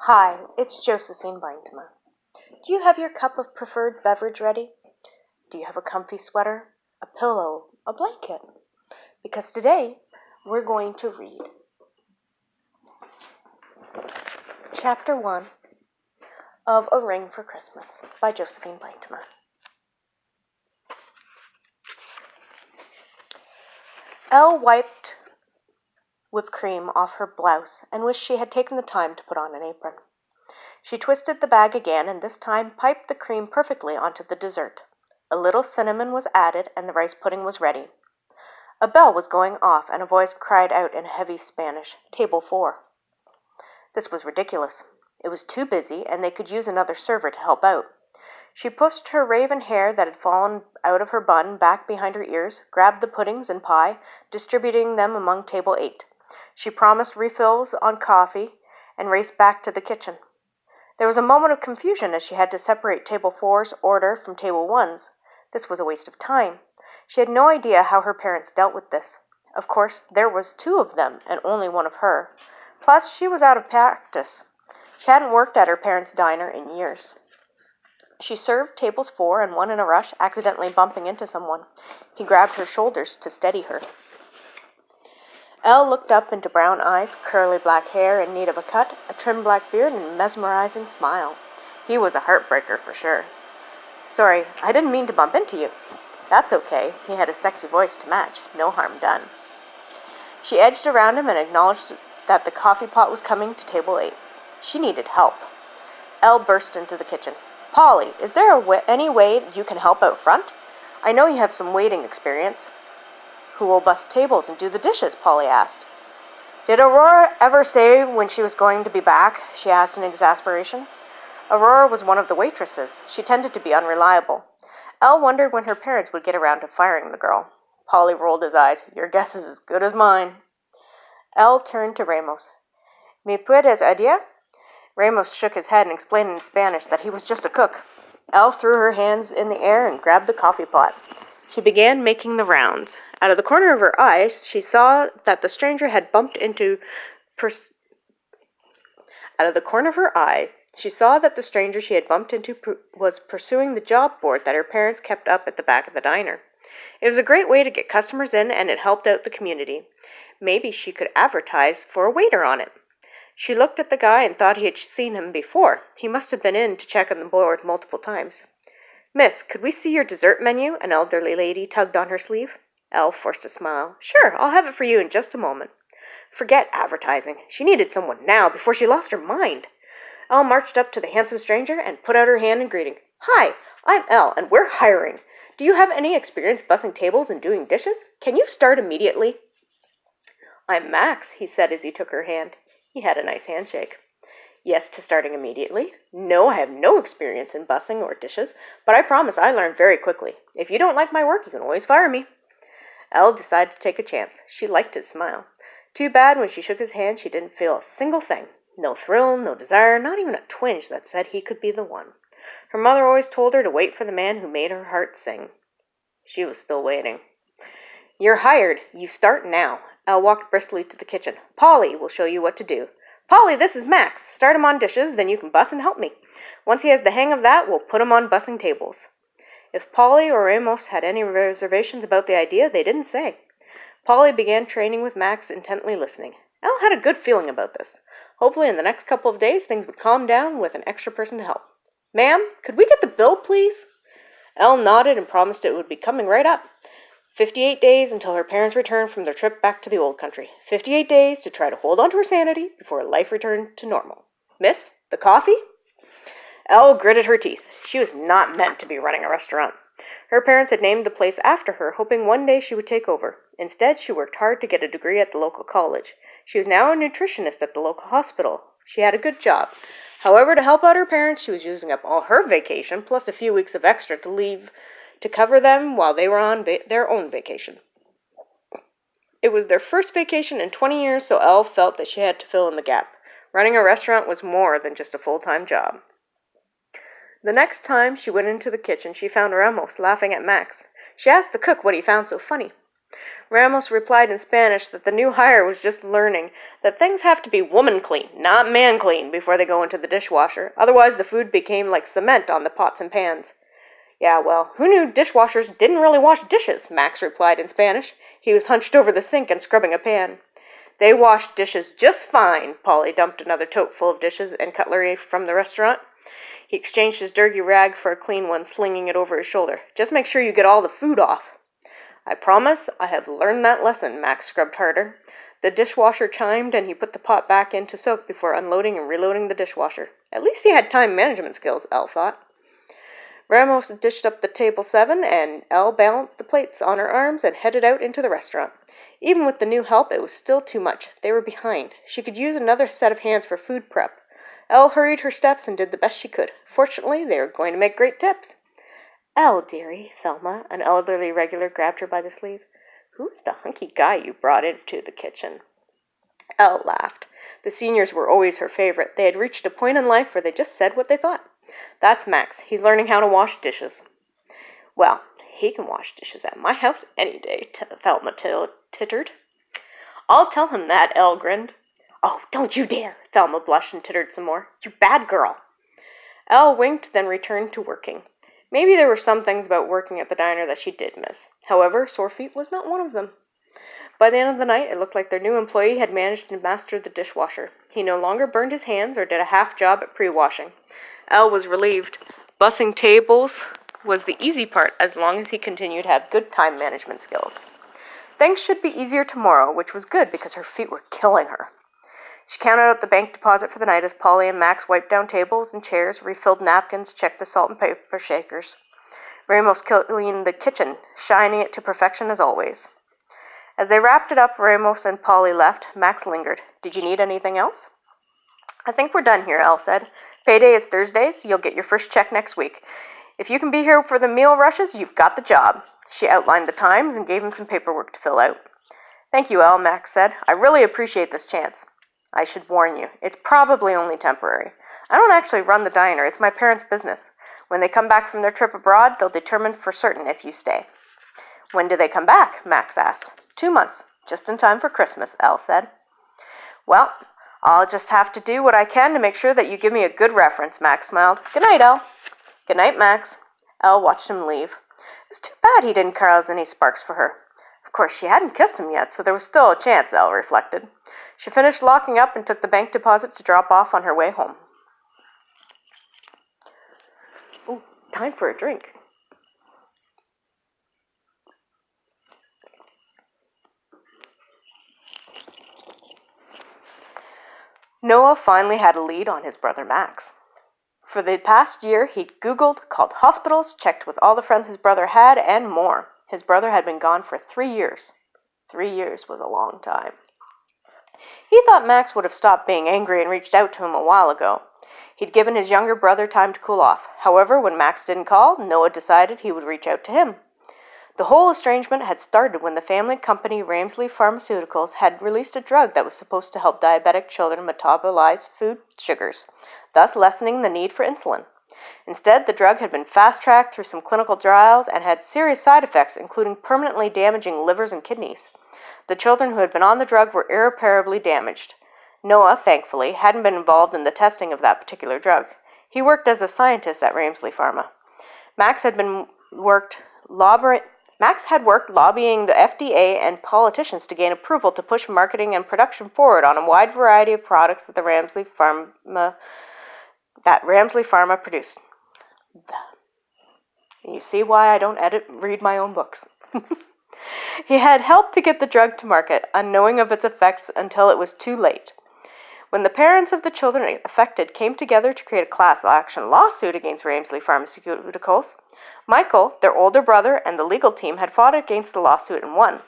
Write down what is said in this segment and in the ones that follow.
Hi, it's Josephine Beintema. Do you have your cup of preferred beverage ready? Do you have a comfy sweater, a pillow, a blanket? Because today we're going to read Chapter 1 of A Ring for Christmas by Josephine Beintema. Elle wiped whipped cream off her blouse and wished she had taken the time to put on an apron. She twisted the bag again and this time piped the cream perfectly onto the dessert. A little cinnamon was added and the rice pudding was ready. A bell was going off and a voice cried out in heavy Spanish, "Table 4." This was ridiculous. It was too busy and they could use another server to help out. She pushed her raven hair that had fallen out of her bun back behind her ears, grabbed the puddings and pie, distributing them among table 8. She promised refills on coffee and raced back to the kitchen. There was a moment of confusion as she had to separate table 4's order from table 1's. This was a waste of time. She had no idea how her parents dealt with this. Of course, there was 2 of them and only 1 of her. Plus, she was out of practice. She hadn't worked at her parents' diner in years. She served tables 4 and 1 in a rush, accidentally bumping into someone. He grabbed her shoulders to steady her. Elle looked up into brown eyes, curly black hair in need of a cut, a trim black beard, and a mesmerizing smile. He was a heartbreaker for sure. "Sorry, I didn't mean to bump into you." "That's okay." He had a sexy voice to match. No harm done. She edged around him and acknowledged that the coffee pot was coming to table 8. She needed help. Elle burst into the kitchen. "Polly, is there any way you can help out front? I know you have some waiting experience." "Who will bust tables and do the dishes?" Polly asked. "Did Aurora ever say when she was going to be back?" she asked in exasperation. Aurora was one of the waitresses. She tended to be unreliable. Elle wondered when her parents would get around to firing the girl. Polly rolled his eyes. "Your guess is as good as mine." Elle turned to Ramos. "Me puedes ayudar?" Ramos shook his head and explained in Spanish that he was just a cook. Elle threw her hands in the air and grabbed the coffee pot. She began making the rounds. Out of the corner of her eye, she saw that the stranger had bumped into was pursuing the job board that her parents kept up at the back of the diner. It was a great way to get customers in, and it helped out the community. Maybe she could advertise for a waiter on it. She looked at the guy and thought he had seen him before. He must have been in to check on the board multiple times. "Miss, could we see your dessert menu?" An elderly lady tugged on her sleeve. Elle forced a smile. "Sure, I'll have it for you in just a moment." Forget advertising. She needed someone now, before she lost her mind. Elle marched up to the handsome stranger and put out her hand in greeting. "Hi, I'm Elle, and we're hiring. Do you have any experience bussing tables and doing dishes? Can you start immediately?" "I'm Max," he said as he took her hand. He had a nice handshake. "Yes to starting immediately. No, I have no experience in bussing or dishes, but I promise I learn very quickly. If you don't like my work, you can always fire me." Elle decided to take a chance. She liked his smile. Too bad when she shook his hand she didn't feel a single thing. No thrill, no desire, not even a twinge that said he could be the one. Her mother always told her to wait for the man who made her heart sing. She was still waiting. "You're hired. You start now." Elle walked briskly to the kitchen. "Polly will show you what to do." "Polly, this is Max. Start him on dishes, then you can buss and help me. Once he has the hang of that, we'll put him on bussing tables." If Polly or Ramos had any reservations about the idea, they didn't say. Polly began training with Max, intently listening. Elle had a good feeling about this. Hopefully in the next couple of days things would calm down with an extra person to help. "Ma'am, could we get the bill, please?" Elle nodded and promised it would be coming right up. 58 days until her parents returned from their trip back to the old country. 58 days to try to hold on to her sanity before life returned to normal. "Miss, the coffee?" Elle gritted her teeth. She was not meant to be running a restaurant. Her parents had named the place after her, hoping one day she would take over. Instead, she worked hard to get a degree at the local college. She was now a nutritionist at the local hospital. She had a good job. However, to help out her parents, she was using up all her vacation, plus a few weeks of extra to leave to cover them while they were on their own vacation. It was their first vacation in 20 years, so Elle felt that she had to fill in the gap. Running a restaurant was more than just a full-time job. The next time she went into the kitchen, she found Ramos laughing at Max. She asked the cook what he found so funny. Ramos replied in Spanish that the new hire was just learning that things have to be woman clean, not man clean, before they go into the dishwasher. Otherwise, the food became like cement on the pots and pans. Yeah, well, who knew dishwashers didn't really wash dishes? Max replied in Spanish. He was hunched over the sink and scrubbing a pan. They washed dishes just fine. Polly dumped another tote full of dishes and cutlery from the restaurant. He exchanged his dirty rag for a clean one, slinging it over his shoulder. Just make sure you get all the food off. I promise I have learned that lesson, Max scrubbed harder. The dishwasher chimed, and he put the pot back in to soak before unloading and reloading the dishwasher. At least he had time management skills, Elle thought. Ramos dished up the table 7, and Elle balanced the plates on her arms and headed out into the restaurant. Even with the new help, it was still too much. They were behind. She could use another set of hands for food prep. Elle hurried her steps and did the best she could. Fortunately, they were going to make great tips. Elle, dearie, Thelma, an elderly regular, grabbed her by the sleeve. Who's the hunky guy you brought into the kitchen? Elle laughed. The seniors were always her favorite. They had reached a point in life where they just said what they thought. That's Max. He's learning how to wash dishes. Well, he can wash dishes at my house any day, Thelma tittered. I'll tell him that, Elle grinned. Oh, don't you dare, Thelma blushed and tittered some more. You bad girl. Elle winked, then returned to working. Maybe there were some things about working at the diner that she did miss. However, sore feet was not one of them. By the end of the night, it looked like their new employee had managed to master the dishwasher. He no longer burned his hands or did a half job at pre-washing. Elle was relieved. Bussing tables was the easy part as long as he continued to have good time management skills. Things should be easier tomorrow, which was good because her feet were killing her. She counted out the bank deposit for the night as Polly and Max wiped down tables and chairs, refilled napkins, checked the salt and pepper shakers. Ramos cleaned the kitchen, shining it to perfection as always. As they wrapped it up, Ramos and Polly left. Max lingered. Did you need anything else? I think we're done here, Elle said. Payday is Thursdays. You'll get your first check next week. If you can be here for the meal rushes, you've got the job. She outlined the times and gave him some paperwork to fill out. Thank you, Elle, Max said. I really appreciate this chance. I should warn you, it's probably only temporary. I don't actually run the diner, it's my parents' business. When they come back from their trip abroad, they'll determine for certain if you stay. When do they come back? Max asked. 2 months, just in time for Christmas, Elle said. Well, I'll just have to do what I can to make sure that you give me a good reference, Max smiled. Good night, Elle. Good night, Max. Elle watched him leave. It was too bad he didn't cause any sparks for her. Of course, she hadn't kissed him yet, so there was still a chance, Elle reflected. She finished locking up and took the bank deposit to drop off on her way home. Ooh, time for a drink. Noah finally had a lead on his brother Max. For the past year, he'd Googled, called hospitals, checked with all the friends his brother had, and more. His brother had been gone for 3 years. 3 years was a long time. He thought Max would have stopped being angry and reached out to him a while ago. He'd given his younger brother time to cool off. However, when Max didn't call, Noah decided he would reach out to him. The whole estrangement had started when the family company Ramesly Pharmaceuticals had released a drug that was supposed to help diabetic children metabolize food sugars, thus lessening the need for insulin. Instead, the drug had been fast-tracked through some clinical trials and had serious side effects, including permanently damaging livers and kidneys. The children who had been on the drug were irreparably damaged. Noah, thankfully, hadn't been involved in the testing of that particular drug. He worked as a scientist at Ramesly Pharma. Max had worked lobbying the FDA and politicians to gain approval to push marketing and production forward on a wide variety of products that Ramesly Pharma produced. You see why I don't read my own books. He had helped to get the drug to market, unknowing of its effects until it was too late. When the parents of the children affected came together to create a class action lawsuit against Ramesly Pharmaceuticals, Michael, their older brother, and the legal team had fought against the lawsuit and won.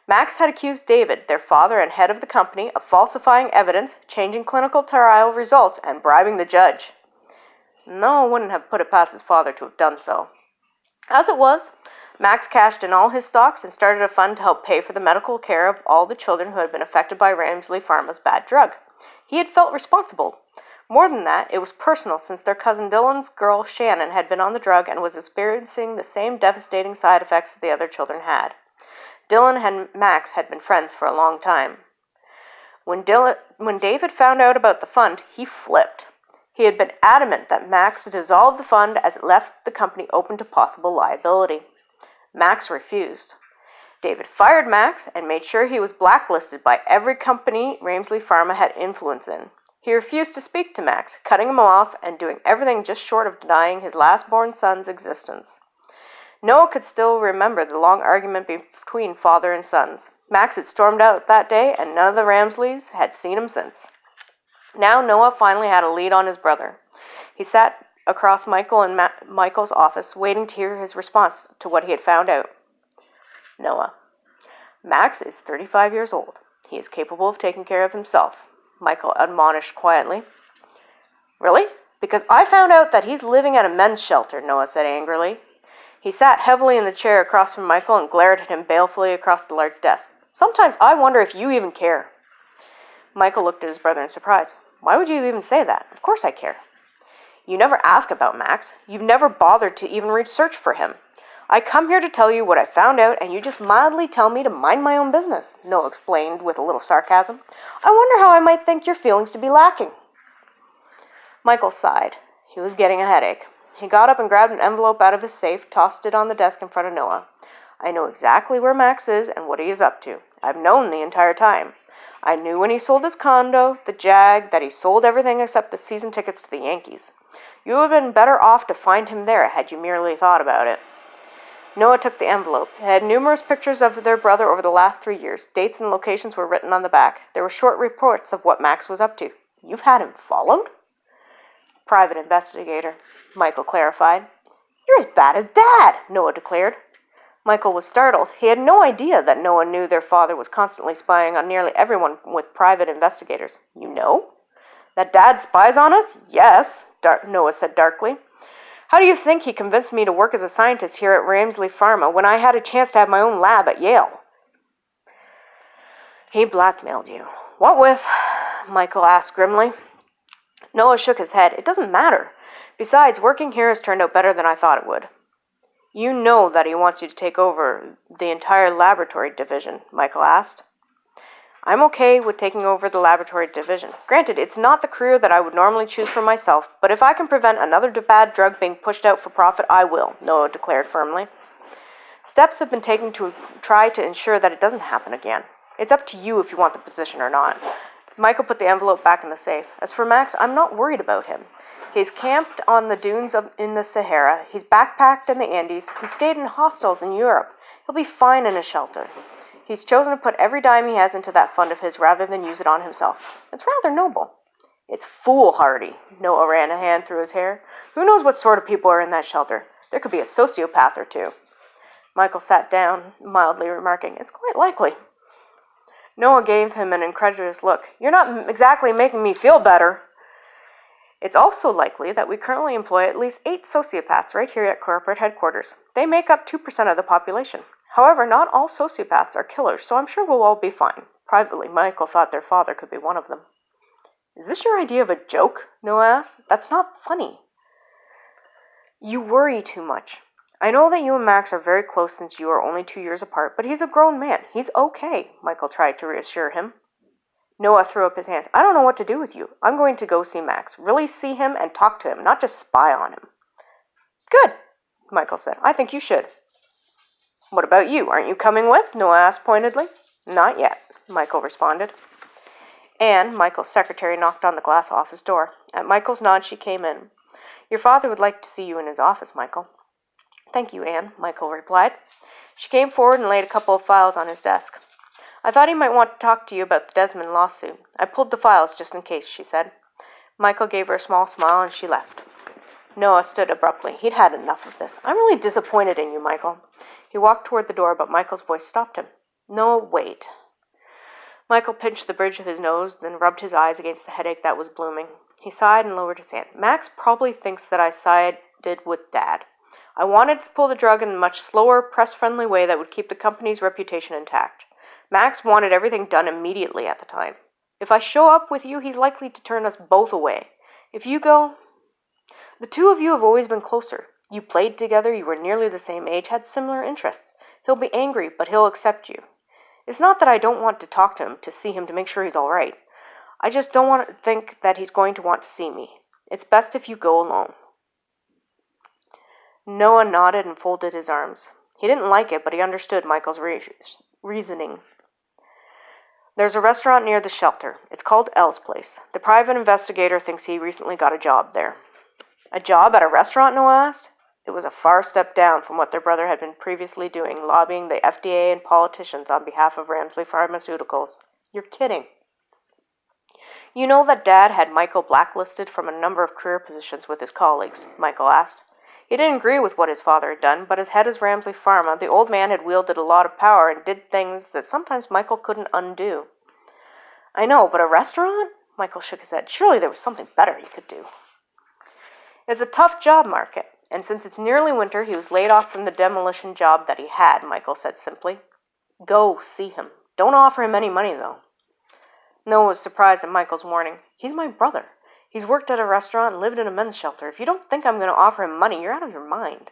Max had accused David, their father and head of the company, of falsifying evidence, changing clinical trial results, and bribing the judge. Noah wouldn't have put it past his father to have done so. As it was, Max cashed in all his stocks and started a fund to help pay for the medical care of all the children who had been affected by Ramesly Pharma's bad drug. He had felt responsible. More than that, it was personal since their cousin Dylan's girl Shannon had been on the drug and was experiencing the same devastating side effects that the other children had. Dylan and Max had been friends for a long time. When David found out about the fund, he flipped. He had been adamant that Max dissolve the fund as it left the company open to possible liability. Max refused. David fired Max and made sure he was blacklisted by every company Ramesly Pharma had influence in. He refused to speak to Max, cutting him off and doing everything just short of denying his last-born son's existence. Noah could still remember the long argument between father and sons. Max had stormed out that day, and none of the Ramesleys had seen him since. Now Noah finally had a lead on his brother. He sat across Michael in Michael's office, waiting to hear his response to what he had found out. Noah: Max is 35 years old. He is capable of taking care of himself, Michael admonished quietly. Really? Because I found out that he's living at a men's shelter, Noah said angrily. He sat heavily in the chair across from Michael and glared at him balefully across the large desk. Sometimes I wonder if you even care. Michael looked at his brother in surprise. Why would you even say that? Of course I care. You never ask about Max. You've never bothered to even research for him. I come here to tell you what I found out, and you just mildly tell me to mind my own business, Noah explained with a little sarcasm. I wonder how I might think your feelings to be lacking. Michael sighed. He was getting a headache. He got up and grabbed an envelope out of his safe, tossed it on the desk in front of Noah. I know exactly where Max is and what he is up to. I've known the entire time. I knew when he sold his condo, the Jag, that he sold everything except the season tickets to the Yankees. You would have been better off to find him there had you merely thought about it. Noah took the envelope. It had numerous pictures of their brother over the last 3 years. Dates and locations were written on the back. There were short reports of what Max was up to. You've had him followed? Private investigator, Michael clarified. You're as bad as Dad, Noah declared. Michael was startled. He had no idea that Noah knew their father was constantly spying on nearly everyone with private investigators. You know? That Dad spies on us? Yes, Noah said darkly. How do you think he convinced me to work as a scientist here at Ramesly Pharma when I had a chance to have my own lab at Yale? He blackmailed you. What with? Michael asked grimly. Noah shook his head. It doesn't matter. Besides, working here has turned out better than I thought it would. You know that he wants you to take over the entire laboratory division, Michael asked. I'm okay with taking over the laboratory division. Granted, it's not the career that I would normally choose for myself, but if I can prevent another bad drug being pushed out for profit, I will, Noah declared firmly. Steps have been taken to try to ensure that it doesn't happen again. It's up to you if you want the position or not. Michael put the envelope back in the safe. As for Max, I'm not worried about him. He's camped on the dunes in the Sahara. He's backpacked in the Andes. He's stayed in hostels in Europe. He'll be fine in a shelter. He's chosen to put every dime he has into that fund of his rather than use it on himself. It's rather noble. It's foolhardy. Noah ran a hand through his hair. Who knows what sort of people are in that shelter? There could be a sociopath or two. Michael sat down, mildly remarking, It's quite likely. Noah gave him an incredulous look. You're not exactly making me feel better. It's also likely that we currently employ at least 8 sociopaths right here at corporate headquarters. They make up 2% of the population. However, not all sociopaths are killers, so I'm sure we'll all be fine. Privately, Michael thought their father could be one of them. Is this your idea of a joke? Noah asked. That's not funny. You worry too much. I know that you and Max are very close since you are only 2 years apart, but he's a grown man. He's okay, Michael tried to reassure him. Noah threw up his hands. I don't know what to do with you. I'm going to go see Max. Really see him and talk to him, not just spy on him. Good, Michael said. I think you should. What about you? Aren't you coming with? Noah asked pointedly. Not yet, Michael responded. Anne, Michael's secretary, knocked on the glass office door. At Michael's nod, she came in. Your father would like to see you in his office, Michael. Thank you, Anne, Michael replied. She came forward and laid a couple of files on his desk. I thought he might want to talk to you about the Desmond lawsuit. I pulled the files just in case, she said. Michael gave her a small smile and she left. Noah stood abruptly. He'd had enough of this. I'm really disappointed in you, Michael. He walked toward the door, but Michael's voice stopped him. No, wait. Michael pinched the bridge of his nose, then rubbed his eyes against the headache that was blooming. He sighed and lowered his hand. Max probably thinks that I sided with Dad. I wanted to pull the drug in a much slower, press-friendly way that would keep the company's reputation intact. Max wanted everything done immediately at the time. If I show up with you, he's likely to turn us both away. If you go... The two of you have always been closer. You played together, you were nearly the same age, had similar interests. He'll be angry, but he'll accept you. It's not that I don't want to talk to him, to see him, to make sure he's all right. I just don't want to think that he's going to want to see me. It's best if you go alone." Noah nodded and folded his arms. He didn't like it, but he understood Michael's reasoning. "There's a restaurant near the shelter. It's called Elle's Place. The private investigator thinks he recently got a job there." "A job at a restaurant?" Noah asked. It was a far step down from what their brother had been previously doing, lobbying the FDA and politicians on behalf of Ramesly Pharmaceuticals. "You're kidding." "You know that Dad had Michael blacklisted from a number of career positions with his colleagues?" Michael asked. He didn't agree with what his father had done, but as head of Ramesly Pharma, the old man had wielded a lot of power and did things that sometimes Michael couldn't undo. "I know, but a restaurant?" Michael shook his head. "Surely there was something better he could do." "It's a tough job market, and since it's nearly winter, he was laid off from the demolition job that he had," Michael said simply. "Go see him. Don't offer him any money, though." Noah was surprised at Michael's warning. "He's my brother. He's worked at a restaurant and lived in a men's shelter. If you don't think I'm going to offer him money, you're out of your mind."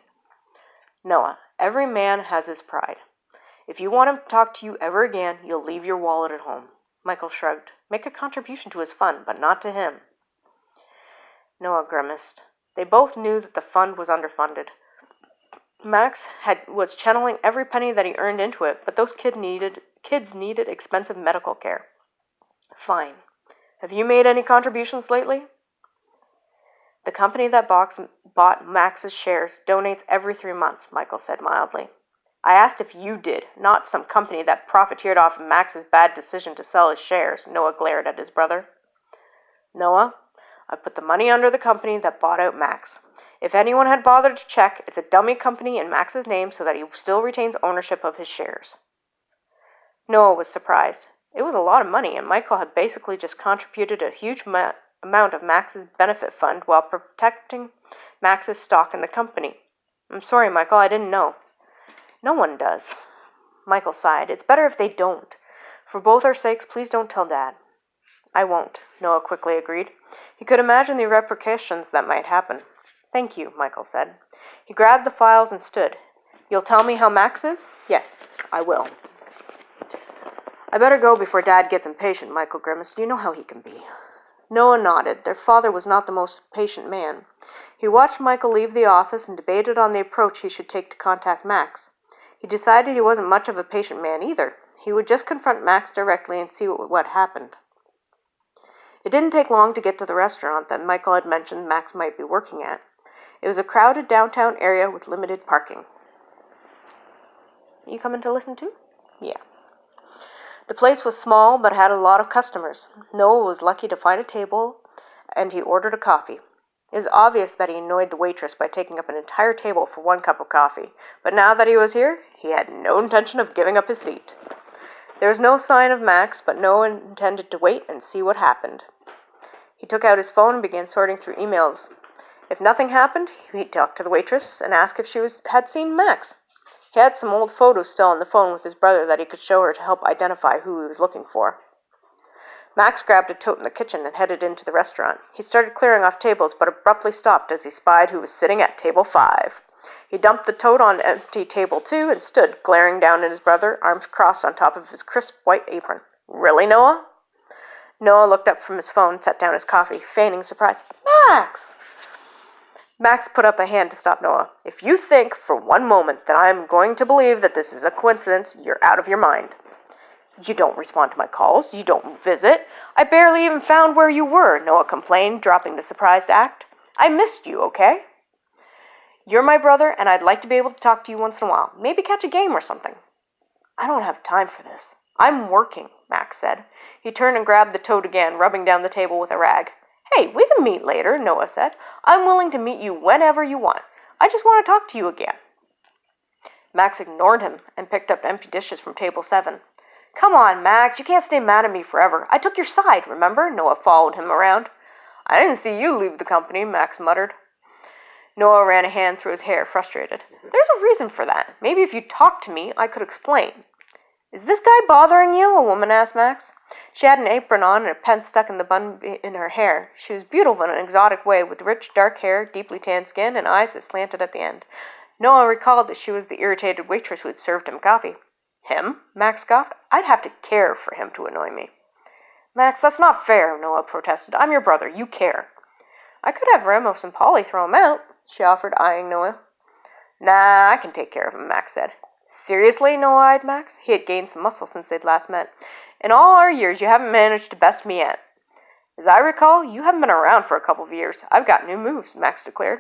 "Noah, every man has his pride. If you want him to talk to you ever again, you'll leave your wallet at home." Michael shrugged. "Make a contribution to his fund, but not to him." Noah grimaced. They both knew that the fund was underfunded. Max was channeling every penny that he earned into it, but those kids needed expensive medical care. "Fine. Have you made any contributions lately?" "The company that bought Max's shares donates every 3 months," Michael said mildly. "I asked if you did, not some company that profiteered off of Max's bad decision to sell his shares." Noah glared at his brother. "Noah, I put the money under the company that bought out Max. If anyone had bothered to check, it's a dummy company in Max's name so that he still retains ownership of his shares." Noah was surprised. It was a lot of money, and Michael had basically just contributed a huge amount of Max's benefit fund while protecting Max's stock in the company. "I'm sorry, Michael, I didn't know." "No one does." Michael sighed. "It's better if they don't. For both our sakes, please don't tell Dad." "I won't," Noah quickly agreed. He could imagine the repercussions that might happen. "Thank you," Michael said. He grabbed the files and stood. "You'll tell me how Max is?" "Yes, I will." "I better go before Dad gets impatient," Michael grimaced. "You know how he can be." Noah nodded. Their father was not the most patient man. He watched Michael leave the office and debated on the approach he should take to contact Max. He decided he wasn't much of a patient man either. He would just confront Max directly and see what happened. It didn't take long to get to the restaurant that Michael had mentioned Max might be working at. It was a crowded downtown area with limited parking. "You coming to listen too?" "Yeah." The place was small, but had a lot of customers. Noah was lucky to find a table, and he ordered a coffee. It was obvious that he annoyed the waitress by taking up an entire table for 1 cup of coffee, but now that he was here, he had no intention of giving up his seat. There was no sign of Max, but Noah intended to wait and see what happened. He took out his phone and began sorting through emails. If nothing happened, he'd talk to the waitress and ask if she had seen Max. He had some old photos still on the phone with his brother that he could show her to help identify who he was looking for. Max grabbed a tote in the kitchen and headed into the restaurant. He started clearing off tables, but abruptly stopped as he spied who was sitting at table 5. He dumped the tote on empty table 2 and stood, glaring down at his brother, arms crossed on top of his crisp white apron. "Really, Noah?" Noah looked up from his phone and set down his coffee, feigning surprise. "Max!" Max put up a hand to stop Noah. "If you think for one moment that I am going to believe that this is a coincidence, you're out of your mind. You don't respond to my calls. You don't visit. I barely even found where you were," Noah complained, dropping the surprised act. "I missed you, okay? You're my brother, and I'd like to be able to talk to you once in a while. Maybe catch a game or something." "I don't have time for this. I'm working," Max said. He turned and grabbed the tote again, rubbing down the table with a rag. "Hey, we can meet later," Noah said. "I'm willing to meet you whenever you want. I just want to talk to you again." Max ignored him and picked up empty dishes from table 7. "Come on, Max, you can't stay mad at me forever. I took your side, remember?" Noah followed him around. "I didn't see you leave the company," Max muttered. Noah ran a hand through his hair, frustrated. "There's a reason for that. Maybe if you talked to me, I could explain." "Is this guy bothering you?" a woman asked Max. She had an apron on and a pen stuck in the bun in her hair. She was beautiful in an exotic way, with rich, dark hair, deeply tanned skin, and eyes that slanted at the end. Noah recalled that she was the irritated waitress who had served him coffee. Him? Max scoffed. I'd have to care for him to annoy me. Max, that's not fair, Noah protested. I'm your brother. You care. I could have Ramos and Polly throw him out, she offered, eyeing Noah. Nah, I can take care of him, Max said. Seriously? Noah eyed Max. He had gained some muscle since they'd last met. In all our years, you haven't managed to best me yet. As I recall, you haven't been around for a couple of years. I've got new moves, Max declared.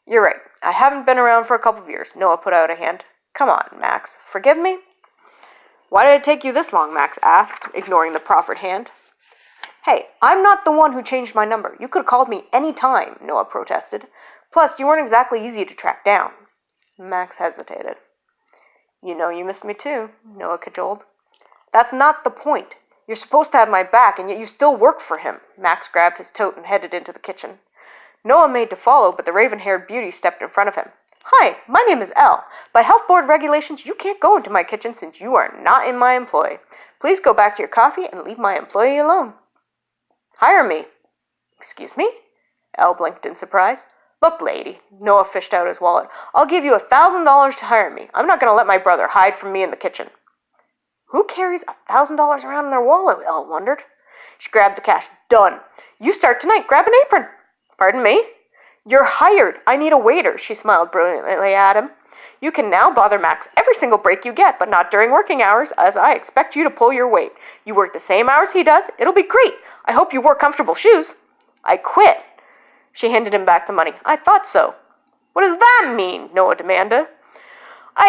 You're right. I haven't been around for a couple of years. Noah put out a hand. Come on, Max. Forgive me? Why did it take you this long? Max asked, ignoring the proffered hand. Hey, I'm not the one who changed my number. You could have called me any time, Noah protested. Plus, you weren't exactly easy to track down. Max hesitated. You know you missed me too, Noah cajoled. That's not the point. You're supposed to have my back, and yet you still work for him. Max grabbed his tote and headed into the kitchen. Noah made to follow, but the raven-haired beauty stepped in front of him. Hi, my name is Elle. By health board regulations, you can't go into my kitchen since you are not in my employ. Please go back to your coffee and leave my employee alone. Hire me. Excuse me? Elle blinked in surprise. Look, lady, Noah fished out his wallet. I'll give you $1,000 to hire me. I'm not going to let my brother hide from me in the kitchen. Who carries $1,000 around in their wallet? Elle wondered. She grabbed the cash. Done. You start tonight. Grab an apron. Pardon me? You're hired. I need a waiter, she smiled brilliantly at him. You can now bother Max every single break you get, but not during working hours, as I expect you to pull your weight. You work the same hours he does. It'll be great. I hope you wore comfortable shoes. I quit. She handed him back the money. I thought so. What does that mean? Noah demanded.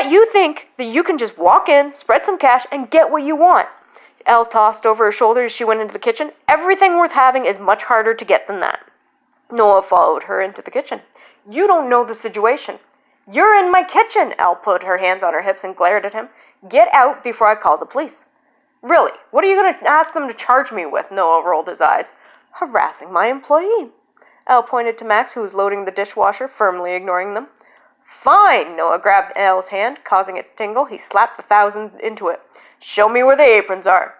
You think that you can just walk in, spread some cash, and get what you want. Elle tossed over her shoulder as she went into the kitchen. Everything worth having is much harder to get than that. Noah followed her into the kitchen. You don't know the situation. You're in my kitchen, Elle put her hands on her hips and glared at him. Get out before I call the police. Really, what are you going to ask them to charge me with? Noah rolled his eyes. Harassing my employee. Elle pointed to Max, who was loading the dishwasher, firmly ignoring them. Fine, Noah grabbed Elle's hand, causing it to tingle. He slapped the 1,000 into it. Show me where the aprons are.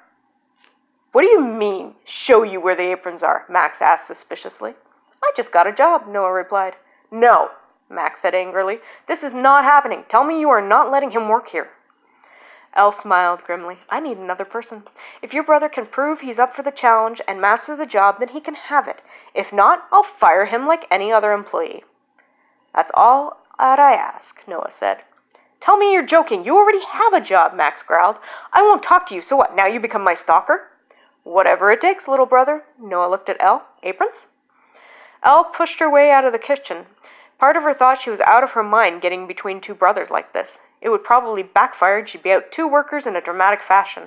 What do you mean, show you where the aprons are? Max asked suspiciously. I just got a job, Noah replied. No, Max said angrily. This is not happening. Tell me you are not letting him work here. Elle smiled grimly. I need another person. If your brother can prove he's up for the challenge and master the job, then he can have it. If not, I'll fire him like any other employee. That's all that I ask, Noah said. Tell me you're joking. You already have a job, Max growled. I won't talk to you, so what, now you become my stalker? Whatever it takes, little brother. Noah looked at Elle. Aprons? Elle pushed her way out of the kitchen. Part of her thought she was out of her mind getting between two brothers like this. It would probably backfire and she'd be out two workers in a dramatic fashion.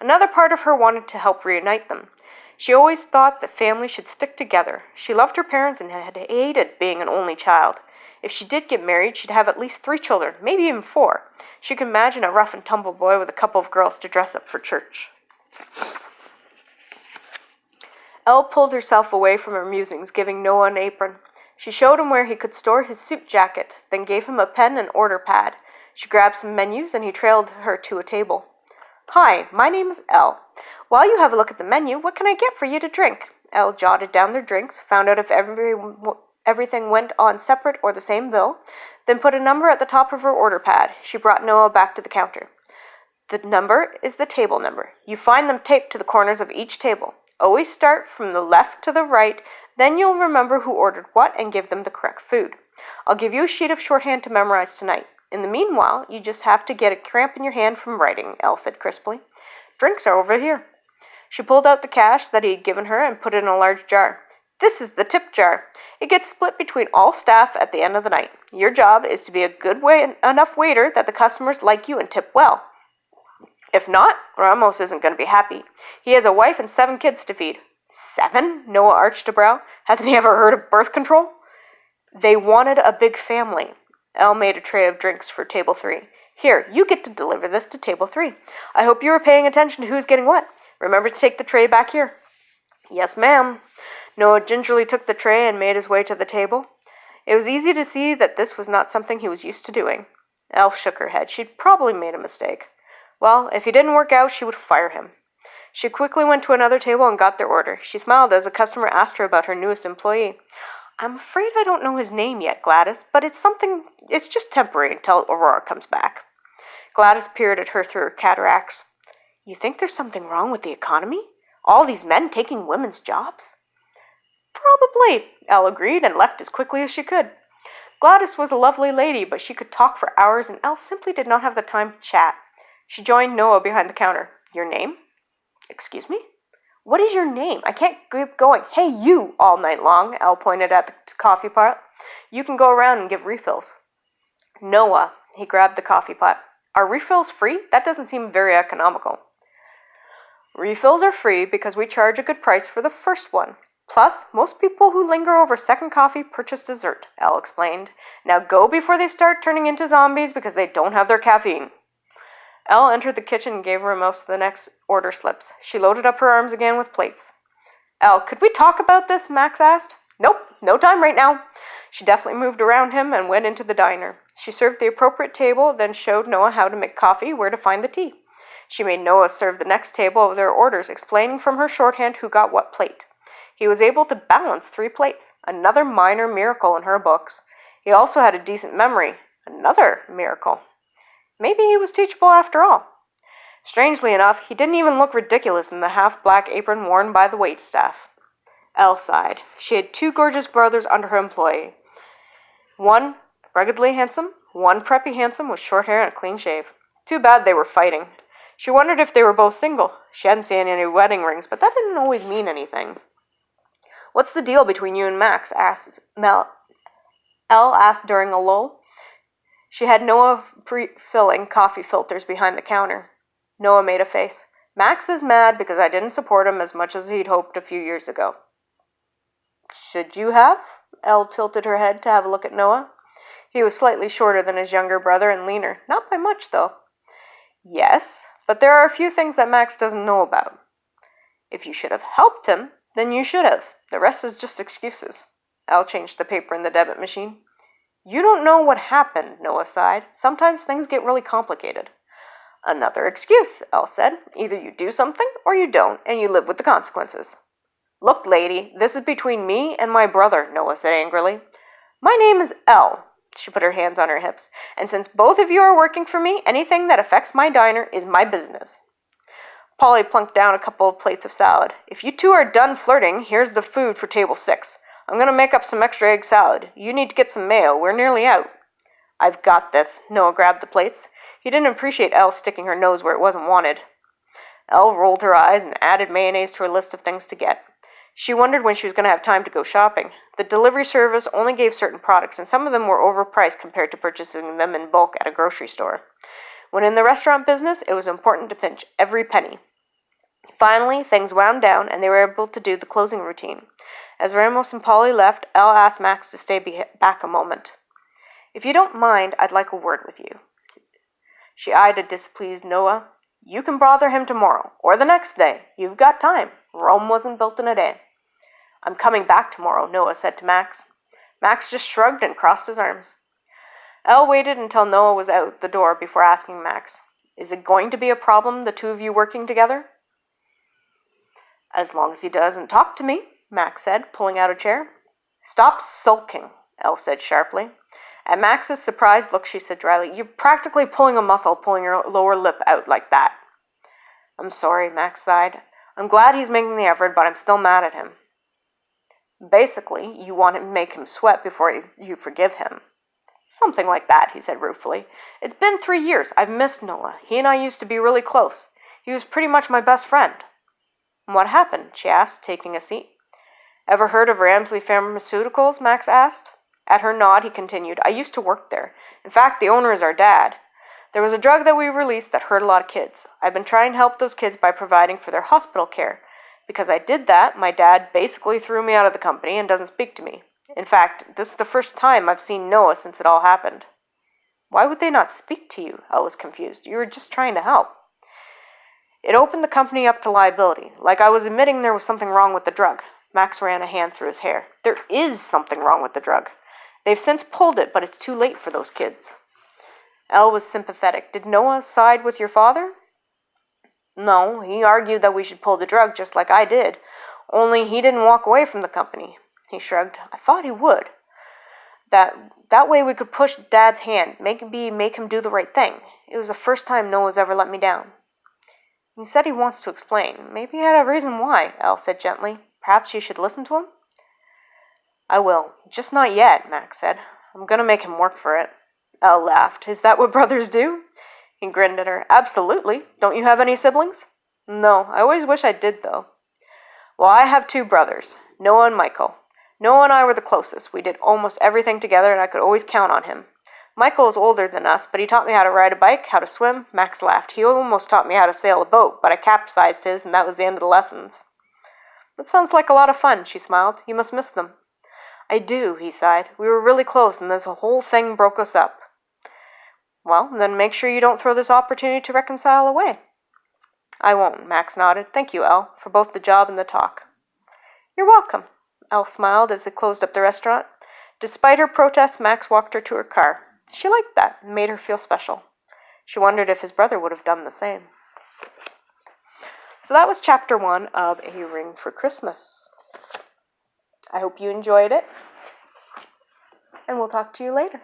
Another part of her wanted to help reunite them. She always thought that families should stick together. She loved her parents and had hated being an only child. If she did get married, she'd have at least 3 children, maybe even 4. She could imagine a rough and tumble boy with a couple of girls to dress up for church. Elle pulled herself away from her musings, giving Noah an apron. She showed him where he could store his suit jacket, then gave him a pen and order pad. She grabbed some menus, and he trailed her to a table. Hi, my name is Elle. While you have a look at the menu, what can I get for you to drink? Elle jotted down their drinks, found out if everything went on separate or the same bill, then put a number at the top of her order pad. She brought Noah back to the counter. The number is the table number. You find them taped to the corners of each table. Always start from the left to the right, then you'll remember who ordered what and give them the correct food. I'll give you a sheet of shorthand to memorize tonight. In the meanwhile, you just have to get a cramp in your hand from writing, Elle said crisply. Drinks are over here. She pulled out the cash that he had given her and put it in a large jar. This is the tip jar. It gets split between all staff at the end of the night. Your job is to be a good enough waiter that the customers like you and tip well. If not, Ramos isn't going to be happy. He has a wife and 7 kids to feed. 7? Noah arched a brow. Hasn't he ever heard of birth control? They wanted a big family. Elle made a tray of drinks for table 3. Here, you get to deliver this to table 3. I hope you are paying attention to who's getting what. Remember to take the tray back here. Yes, ma'am. Noah gingerly took the tray and made his way to the table. It was easy to see that this was not something he was used to doing. Elle shook her head. She'd probably made a mistake. Well, if he didn't work out, she would fire him. She quickly went to another table and got their order. She smiled as a customer asked her about her newest employee. I'm afraid I don't know his name yet, Gladys, but it's just temporary until Aurora comes back. Gladys peered at her through her cataracts. You think there's something wrong with the economy? All these men taking women's jobs? Probably, Elle agreed and left as quickly as she could. Gladys was a lovely lady, but she could talk for hours, and Elle simply did not have the time to chat. She joined Noah behind the counter. Your name? Excuse me? What is your name? I can't keep going. Hey, you! All night long, Elle pointed at the coffee pot. You can go around and give refills. Noah, he grabbed the coffee pot. Are refills free? That doesn't seem very economical. Refills are free because we charge a good price for the first one. Plus, most people who linger over second coffee purchase dessert, Elle explained. Now go before they start turning into zombies because they don't have their caffeine. Elle entered the kitchen and gave Ramos the next order slips. She loaded up her arms again with plates. Elle, could we talk about this? Max asked. Nope, no time right now. She definitely moved around him and went into the diner. She served the appropriate table, then showed Noah how to make coffee, where to find the tea. She made Noah serve the next table of their orders, explaining from her shorthand who got what plate. He was able to balance 3 plates, another minor miracle in her books. He also had a decent memory, another miracle. Maybe he was teachable after all. Strangely enough, he didn't even look ridiculous in the half-black apron worn by the waitstaff. Elle sighed. She had 2 gorgeous brothers under her employ. One ruggedly handsome, one preppy handsome with short hair and a clean shave. Too bad they were fighting. She wondered if they were both single. She hadn't seen any wedding rings, but that didn't always mean anything. What's the deal between you and Max? Elle asked during a lull. She had Noah pre-filling coffee filters behind the counter. Noah made a face. Max is mad because I didn't support him as much as he'd hoped a few years ago. Should you have? Elle tilted her head to have a look at Noah. He was slightly shorter than his younger brother and leaner. Not by much, though. Yes, but there are a few things that Max doesn't know about. If you should have helped him, then you should have. The rest is just excuses. Elle changed the paper in the debit machine. You don't know what happened, Noah sighed. Sometimes things get really complicated. Another excuse, Elle said. Either you do something or you don't, and you live with the consequences. Look, lady, this is between me and my brother, Noah said angrily. My name is Elle. She put her hands on her hips. And since both of you are working for me, anything that affects my diner is my business. Polly plunked down a couple of plates of salad. If you two are done flirting, here's the food for table 6. I'm going to make up some extra egg salad. You need to get some mayo. We're nearly out. I've got this. Noah grabbed the plates. He didn't appreciate Elle sticking her nose where it wasn't wanted. Elle rolled her eyes and added mayonnaise to her list of things to get. She wondered when she was going to have time to go shopping. The delivery service only gave certain products, and some of them were overpriced compared to purchasing them in bulk at a grocery store. When in the restaurant business, it was important to pinch every penny. Finally, things wound down, and they were able to do the closing routine. As Ramos and Polly left, Elle asked Max to stay back a moment. If you don't mind, I'd like a word with you. She eyed a displeased Noah. You can bother him tomorrow, or the next day. You've got time. Rome wasn't built in a day. I'm coming back tomorrow, Noah said to Max. Max just shrugged and crossed his arms. Elle waited until Noah was out the door before asking Max, Is it going to be a problem, the two of you working together? As long as he doesn't talk to me, Max said, pulling out a chair. Stop sulking, Elle said sharply. At Max's surprised look, she said dryly, You're practically pulling a muscle, pulling your lower lip out like that. I'm sorry, Max sighed. I'm glad he's making the effort, but I'm still mad at him. Basically, you want to make him sweat before you forgive him. Something like that, he said ruefully. It's been 3 years. I've missed Noah. He and I used to be really close. He was pretty much my best friend. What happened? She asked, taking a seat. Ever heard of Ramesly Pharmaceuticals? Max asked. At her nod, he continued, I used to work there. In fact, the owner is our dad. There was a drug that we released that hurt a lot of kids. I've been trying to help those kids by providing for their hospital care. Because I did that, my dad basically threw me out of the company and doesn't speak to me. In fact, this is the first time I've seen Noah since it all happened. Why would they not speak to you? I was confused. You were just trying to help. It opened the company up to liability, like I was admitting there was something wrong with the drug. Max ran a hand through his hair. There is something wrong with the drug. They've since pulled it, but it's too late for those kids. Elle was sympathetic. Did Noah side with your father? No, he argued that we should pull the drug just like I did, only he didn't walk away from the company. He shrugged. I thought he would. That way we could push Dad's hand, maybe make him do the right thing. It was the first time Noah's ever let me down. He said he wants to explain. Maybe he had a reason why, Elle said gently. Perhaps you should listen to him? I will. Just not yet, Max said. I'm going to make him work for it. Elle laughed. Is that what brothers do? He grinned at her. Absolutely. Don't you have any siblings? No, I always wish I did, though. Well, I have 2 brothers, Noah and Michael. Noah and I were the closest. We did almost everything together, and I could always count on him. Michael is older than us, but he taught me how to ride a bike, how to swim. Max laughed. He almost taught me how to sail a boat, but I capsized his, and that was the end of the lessons. That sounds like a lot of fun, she smiled. You must miss them. I do, he sighed. We were really close, and this whole thing broke us up. Well, then make sure you don't throw this opportunity to reconcile away. I won't, Max nodded. Thank you, Elle, for both the job and the talk. You're welcome, Elle smiled as they closed up the restaurant. Despite her protests, Max walked her to her car. She liked that and made her feel special. She wondered if his brother would have done the same. So that was chapter 1 of A Ring for Christmas. I hope you enjoyed it, and we'll talk to you later.